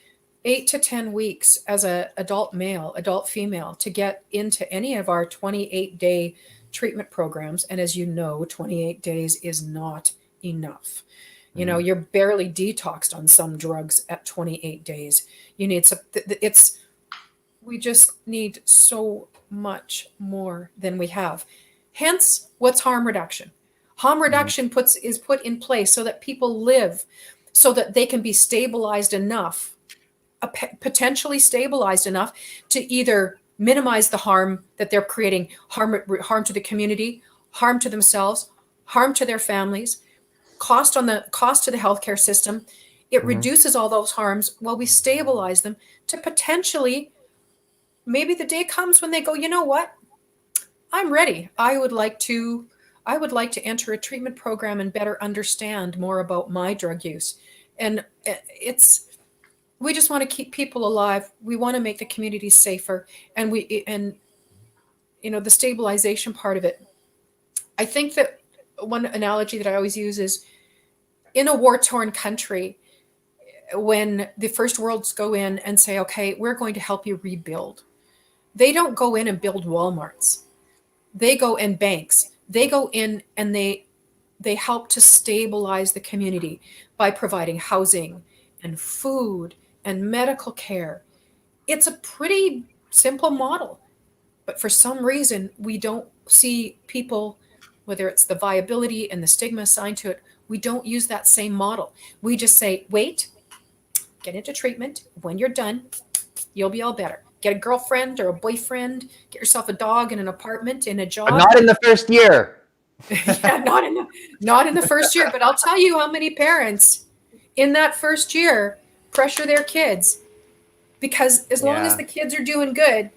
8 to 10 weeks as an adult male, adult female, to get into any of our 28-day treatment programs. And as you know, 28 days is not enough. You're barely detoxed on some drugs at 28 days. You need we just need so much more than we have. Hence, what's harm reduction? Harm reduction is put in place so that people live, so that they can be stabilized enough, potentially stabilized enough to either minimize the harm that they're creating, harm to the community, harm to themselves, harm to their families, cost to the healthcare system. It reduces all those harms while we stabilize them to potentially, maybe the day comes when they go, you know what? I'm ready. I would like to enter a treatment program and better understand more about my drug use. And we just want to keep people alive. We want to make the community safer. And the stabilization part of it. I think that one analogy that I always use is, in a war-torn country, when the first worlds go in and say, okay, we're going to help you rebuild. They don't go in and build Walmarts. They go in banks. They go in and they they help to stabilize the community by providing housing and food and medical care. It's a pretty simple model, but for some reason, we don't see people, whether it's the viability and the stigma assigned to it, we don't use that same model. We just say, wait, get into treatment. When you're done, you'll be all better. Get a girlfriend or a boyfriend, get yourself a dog and an apartment and a job. But not in the first year. Yeah, not in the first year. But I'll tell you how many parents in that first year pressure their kids, because as long as the kids are doing good.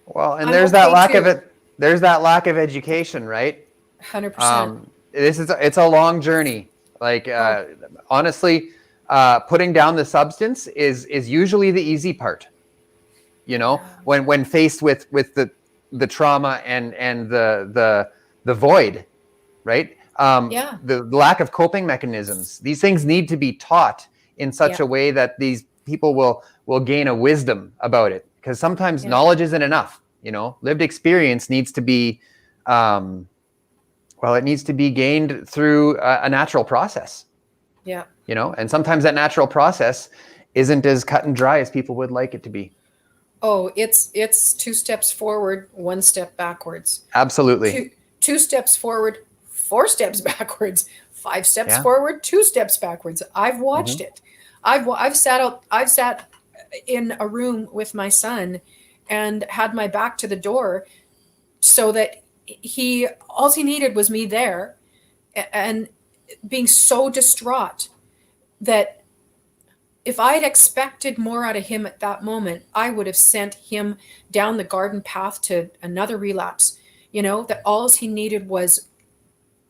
Well, and there's that lack of it. There's that lack of education, right? 100%. It's a long journey. Like honestly, putting down the substance is usually the easy part. You know, when faced with the trauma and the void, right? The lack of coping mechanisms. These things need to be taught in such a way that these people will gain a wisdom about it. Because sometimes knowledge isn't enough. You know, lived experience needs to be, it needs to be gained through a natural process. Yeah. You know, and sometimes that natural process isn't as cut and dry as people would like it to be. Oh, it's 2 steps forward, 1 step backwards. Absolutely. Two steps forward, 4 steps backwards, 5 steps forward, 2 steps backwards. I've watched it. I've sat in a room with my son and had my back to the door so that all he needed was me there, and being so distraught that if I had expected more out of him at that moment, I would have sent him down the garden path to another relapse. You know, that all he needed was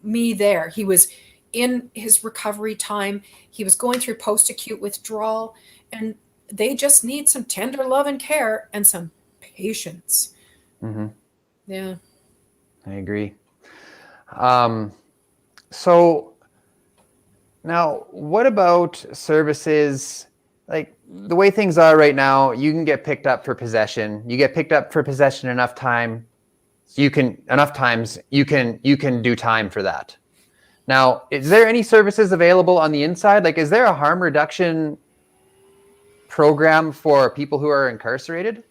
me there. He was in his recovery time. He was going through post-acute withdrawal, and they just need some tender love and care and some patience. Mm-hmm. Yeah. I agree. So now, what about services? Like the way things are right now, you can get picked up for possession. You get picked up for possession enough times, you can do time for that. Now, is there any services available on the inside? Like, is there a harm reduction program for people who are incarcerated?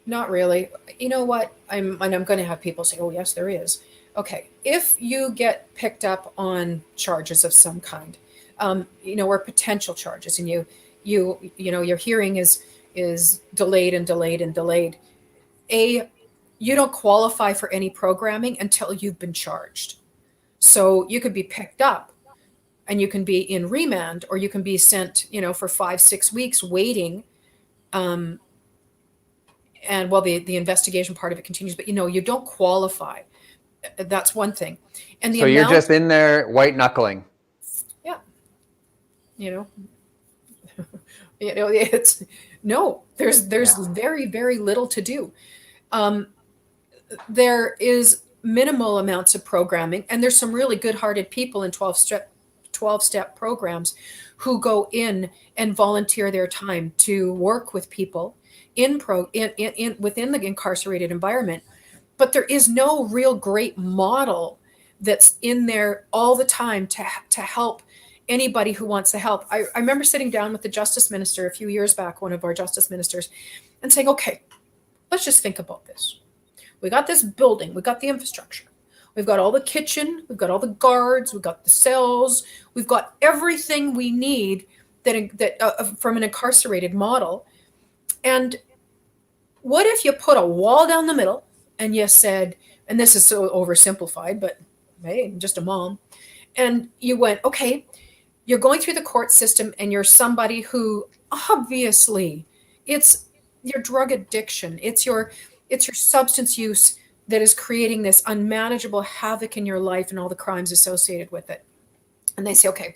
Not really. You know what? I'm going to have people say, "Oh, yes, there is." Okay, if you get picked up on charges of some kind, or potential charges, and your hearing is delayed and delayed and delayed, you don't qualify for any programming until you've been charged. So you could be picked up and you can be in remand, or you can be sent, for 5-6 weeks waiting. And while the investigation part of it continues, but you don't qualify. That's one thing. And so you're just in there white knuckling. Yeah. It's there's very, very little to do. There is minimal amounts of programming, and there's some really good-hearted people in 12-step programs who go in and volunteer their time to work with people within the incarcerated environment. But there is no real great model that's in there all the time to help anybody who wants to help. I remember sitting down with the justice minister a few years back, one of our justice ministers, and saying, okay, let's just think about this. We got this building, we got the infrastructure, we've got all the kitchen, we've got all the guards, we've got the cells, we've got everything we need that from an incarcerated model. And what if you put a wall down the middle and you said, and this is so oversimplified, but hey, I'm just a mom, and you went, okay, you're going through the court system and you're somebody who obviously it's your drug addiction, it's your substance use that is creating this unmanageable havoc in your life and all the crimes associated with it. And they say, okay,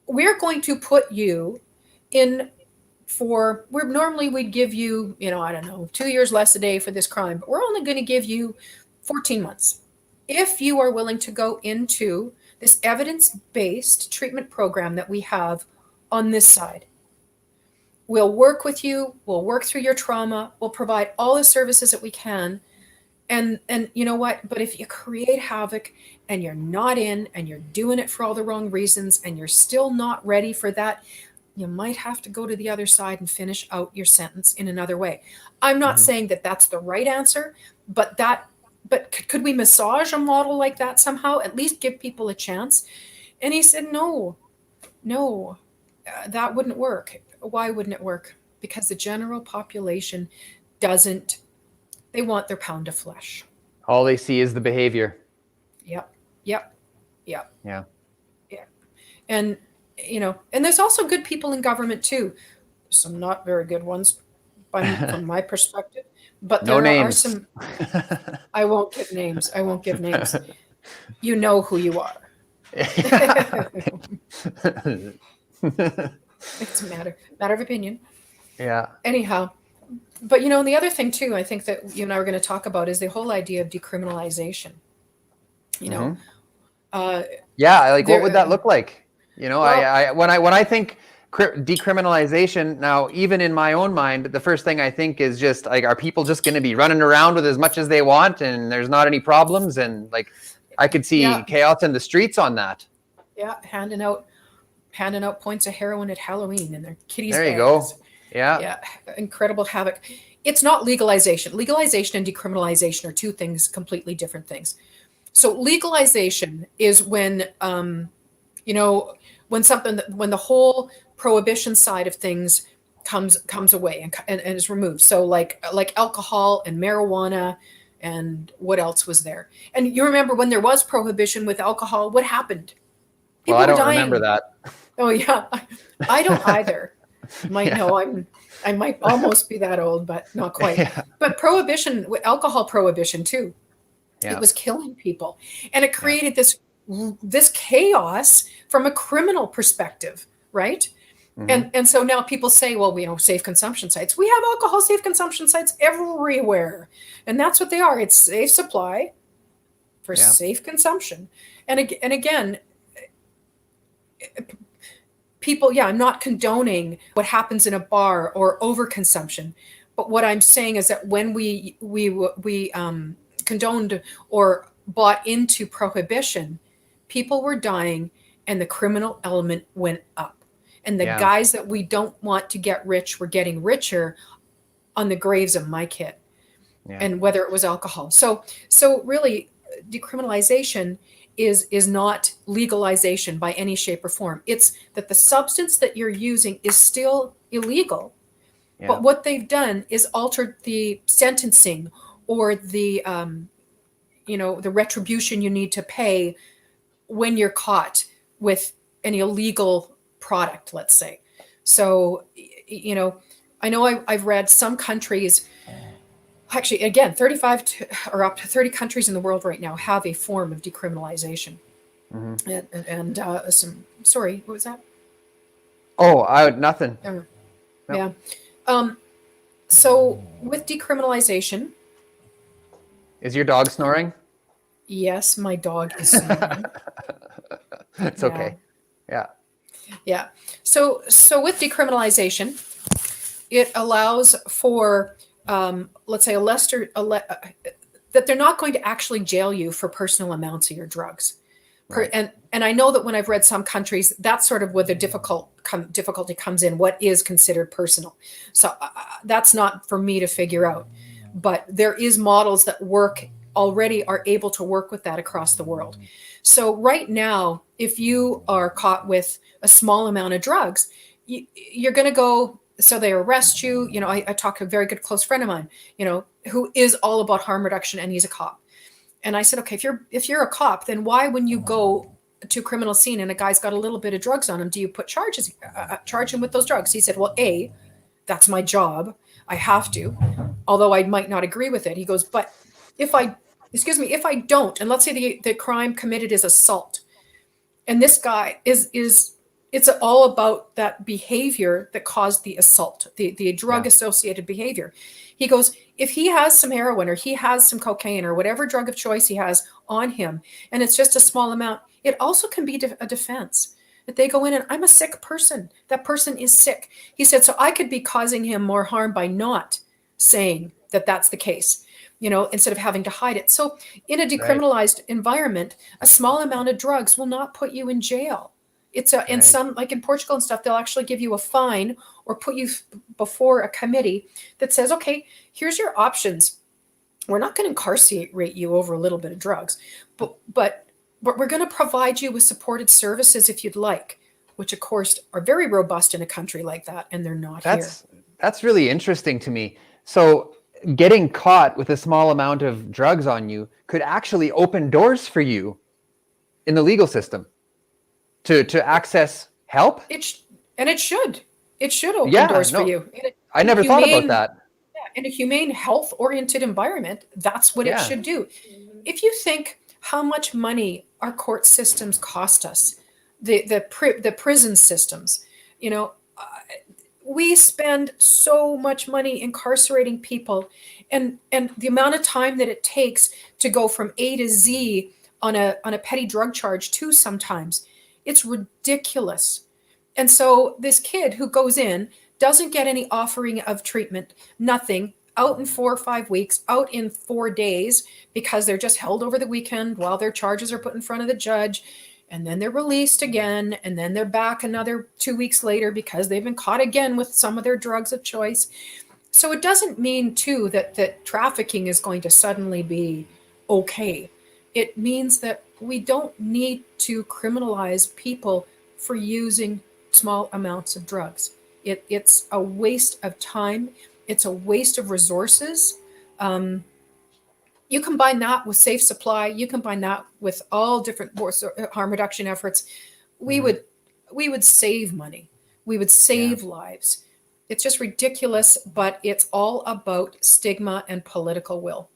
we're going to put you in normally we'd give you, 2 years less a day for this crime, but we're only going to give you 14 months. If you are willing to go into this evidence-based treatment program that we have on this side, we'll work with you, we'll work through your trauma, we'll provide all the services that we can, And you know what? But if you create havoc and you're not in and you're doing it for all the wrong reasons and you're still not ready for that, you might have to go to the other side and finish out your sentence in another way. I'm not Mhm. saying that that's the right answer, but could we massage a model like that somehow? At least give people a chance. And he said, no, no, that wouldn't work. Why wouldn't it work? Because the general population doesn't, they want their pound of flesh. All they see is the behavior. Yep. Yep. Yep. Yeah. Yeah. And, and there's also good people in government too. Some not very good ones from my perspective, but No there are names. some, I won't give names. I won't give names. You know who you are. It's a matter of opinion. Yeah. Anyhow, but and the other thing too, I think that you and I were going to talk about is the whole idea of decriminalization. Mhm. Uh, Yeah, like what would that there, look like? well, When I think decriminalization, now even in my own mind, the first thing I think is just like, are people just going to be running around with as much as they want and there's not any problems? And like, I could see yeah, chaos in the streets on that. yeah, handing out points of heroin at Halloween in their kiddies' There you bags. go. Yeah. Yeah, incredible havoc. It's not legalization. Legalization and decriminalization are two things, completely different things. So legalization is when, when the whole prohibition side of things comes away and is removed. So like alcohol and marijuana and what else was there? And you remember when there was prohibition with alcohol, what happened? Well, People I were don't remember dying. that. Oh yeah, I don't either. Might Yeah. know I might almost be that old, but not quite. Yeah. But prohibition, alcohol prohibition too, it Yeah. was killing people, and it Yeah. created this chaos from a criminal perspective, right? Mhm. And so now people say, well, safe consumption sites. We have alcohol safe consumption sites everywhere, and that's what they are. It's safe supply for Yeah. safe consumption, and again, people, yeah, I'm not condoning what happens in a bar or overconsumption, but what I'm saying is that when we condoned or bought into prohibition, people were dying and the criminal element went up, and the Yeah. guys that we don't want to get rich were getting richer on the graves of my kid, Yeah. and whether it was alcohol. So really, decriminalization is not legalization by any shape or form. It's that the substance that you're using is still illegal, Yeah. but what they've done is altered the sentencing or the the retribution you need to pay when you're caught with an illegal product, let's say. So I know I've read some countries. Actually, again, 35 or up to 30 countries in the world right now have a form of decriminalization. Mhm. And sorry, what was that? Oh, nothing. Uh, No. yeah. So with decriminalization, Is your dog snoring? yes, my dog is snoring. It's Yeah. okay. Yeah. Yeah. So with decriminalization, it allows for, let's say, that they're not going to actually jail you for personal amounts of your drugs. Right. And I know that when I've read some countries, that's sort of where the difficulty comes in. What is considered personal? So that's not for me to figure out. But there is models that already are able to work with that across the world. So right now, if you are caught with a small amount of drugs, you're going to go. So they arrest you. I talked to a very good close friend of mine, who is all about harm reduction, and he's a cop. And I said, okay, if you're a cop, then why, when you go to a criminal scene and a guy's got a little bit of drugs on him, do you charge him with those drugs? He said, well, that's my job. I have to, although I might not agree with it. He goes, but if I don't, and let's say the crime committed is assault, and this guy it's all about that behavior that caused the assault, the drug associated behavior. He goes, if he has some heroin or he has some cocaine or whatever drug of choice he has on him, and it's just a small amount, it also can be a defense. That they go in and, I'm a sick person. That person is sick. He said, so I could be causing him more harm by not saying that that's the case, instead of having to hide it. So in a Right. decriminalized environment, a small amount of drugs will not put you in jail. And Right. some, like in Portugal and stuff, they'll actually give you a fine or put you before a committee that says, okay, here's your options. We're not going to incarcerate you over a little bit of drugs, but we're going to provide you with supported services if you'd like, which of course are very robust in a country like that, and they're not here. That's really interesting to me. So getting caught with a small amount of drugs on you could actually open doors for you in the legal system to access help. It should open Yeah, doors for no, you I in a never thought about humane, that. in a humane, health-oriented environment. That's what it Yeah. should do. If you think how much money our court systems cost us, the prison systems, we spend so much money incarcerating people, and the amount of time that it takes to go from A to Z on a petty drug charge too, sometimes it's ridiculous. And so this kid who goes in doesn't get any offering of treatment, nothing, out in 4 or 5 weeks, out in 4 days, because they're just held over the weekend while their charges are put in front of the judge. And then they're released again. And then they're back another 2 weeks later because they've been caught again with some of their drugs of choice. So it doesn't mean, too, that trafficking is going to suddenly be okay. It means that we don't need to criminalize people for using small amounts of drugs. It's a waste of time. It's a waste of resources. You combine that with safe supply. You combine that with all different harm reduction efforts. We would save money. We would save lives. It's just ridiculous, but it's all about stigma and political will.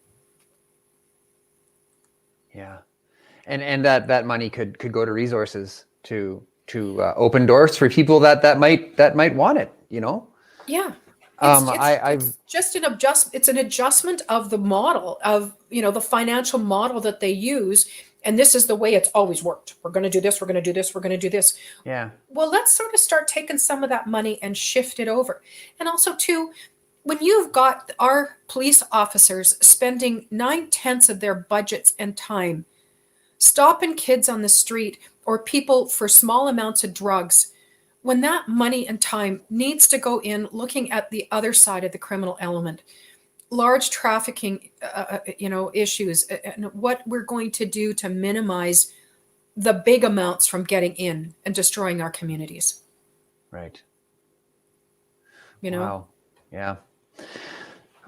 Yeah, and that money could go to resources to open doors for people that might want it. Yeah. I've It's just an adjustment of the model of, the financial model that they use. And this is the way it's always worked. We're going to do this. We're going to do this. We're going to do this. Yeah. Well, let's sort of start taking some of that money and shift it over. And also too, when you've got our police officers spending 9/10 of their budgets and time stopping kids on the street or people for small amounts of drugs, when that money and time needs to go in looking at the other side of the criminal element, large trafficking, issues, and what we're going to do to minimize the big amounts from getting in and destroying our communities. Right. You know? Wow. Yeah.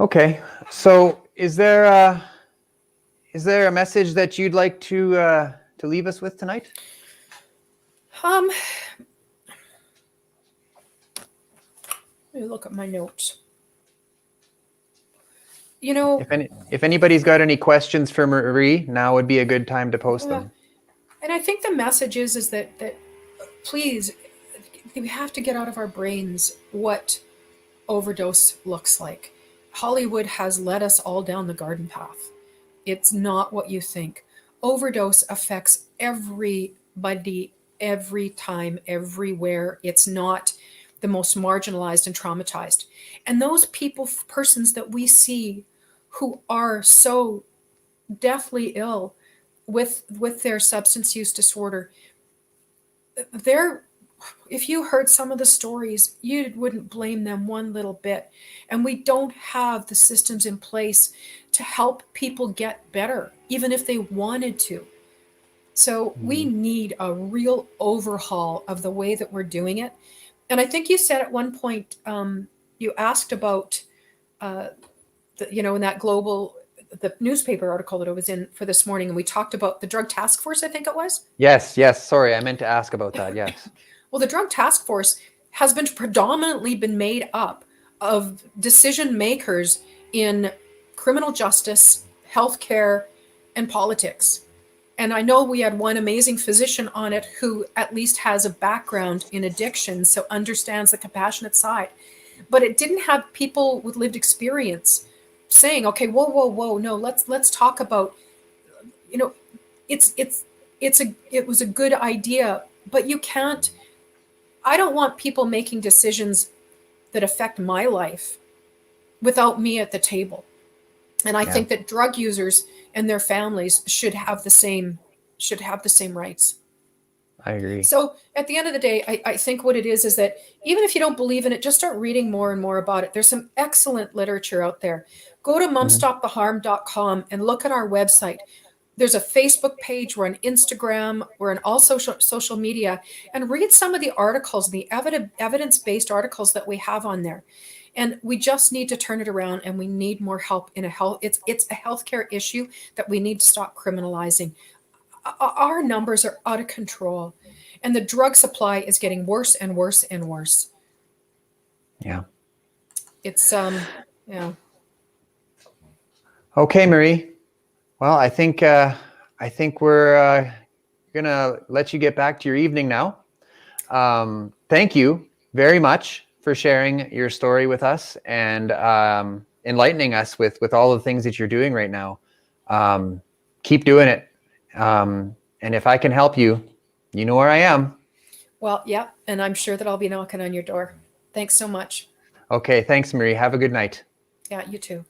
Okay. So is there a message that you'd like to leave us with tonight? Let me look at my notes. If anybody's got any questions for Marie, now would be a good time to post them. And I think the message is that please, we have to get out of our brains what overdose looks like. Hollywood has led us all down the garden path. It's not what you think. Overdose affects everybody, every time, everywhere. It's not the most marginalized and traumatized. And those persons that we see who are so deathly ill with their substance use disorder, if you heard some of the stories, you wouldn't blame them one little bit. And we don't have the systems in place to help people get better, even if they wanted to. So we need a real overhaul of the way that we're doing it. And I think you said at one point, you asked about, in that the newspaper article that I was in for this morning, and we talked about the Drug Task Force, I think it was. Yes. Sorry, I meant to ask about that. Yes. Well, the Drug Task Force has been predominantly made up of decision makers in criminal justice, healthcare, and politics. And I know we had one amazing physician on it who at least has a background in addiction, so understands the compassionate side. But it didn't have people with lived experience saying, okay, whoa, no, let's talk about, it was a good idea, but you can't. I don't want people making decisions that affect my life without me at the table. And I Yeah. think that drug users and their families should have the same rights. I agree. So at the end of the day, I think what it is that even if you don't believe in it, just start reading more and more about it. There's some excellent literature out there. Go to mumstoptheharm.com and look at our website. There's a Facebook page, we're on Instagram, we're on all social media, and read some of the articles, the evidence-based articles that we have on there. And we just need to turn it around, and we need more help in a health. It's a healthcare issue that we need to stop criminalizing. Our numbers are out of control, and the drug supply is getting worse and worse and worse. Yeah. It's yeah. Okay, Marie. Well, I think we're gonna let you get back to your evening now. Thank you very much for sharing your story with us and enlightening us with all the things that you're doing right now. Keep doing it. And if I can help you, you know where I am. Well, yeah, and I'm sure that I'll be knocking on your door. Thanks so much. Okay, thanks, Marie. Have a good night. Yeah, you too.